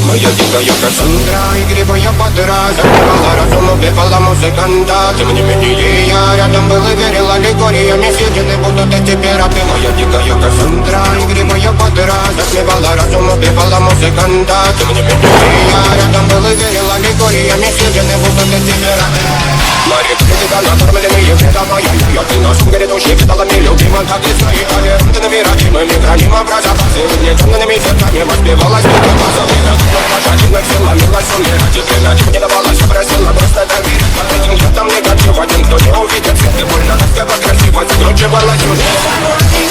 Моя дикая Кассандра, игривая подра, закрывала разум, убивала музыканта. Тем не менее я рядом был и верил аллегориями, съедены будут эти пираты. Моя дикая Кассандра, игривая подра, закрывала разум, убивала музыканта. Тем не менее я рядом был и верил аллегориями, съедены будут эти пираты. Мари, критика, накормленные предавая. Я ты наш грядущий кидалами любима, как и свои талентами родимыми граним образа. Сегодня темными зерками воспевалась битва. Пожадина все ломилась, умирать и длинать не давалась, просила просто доверить. Под этим я там негатив, один кто не увидит свет, и больно, как красиво, закручивалась уже.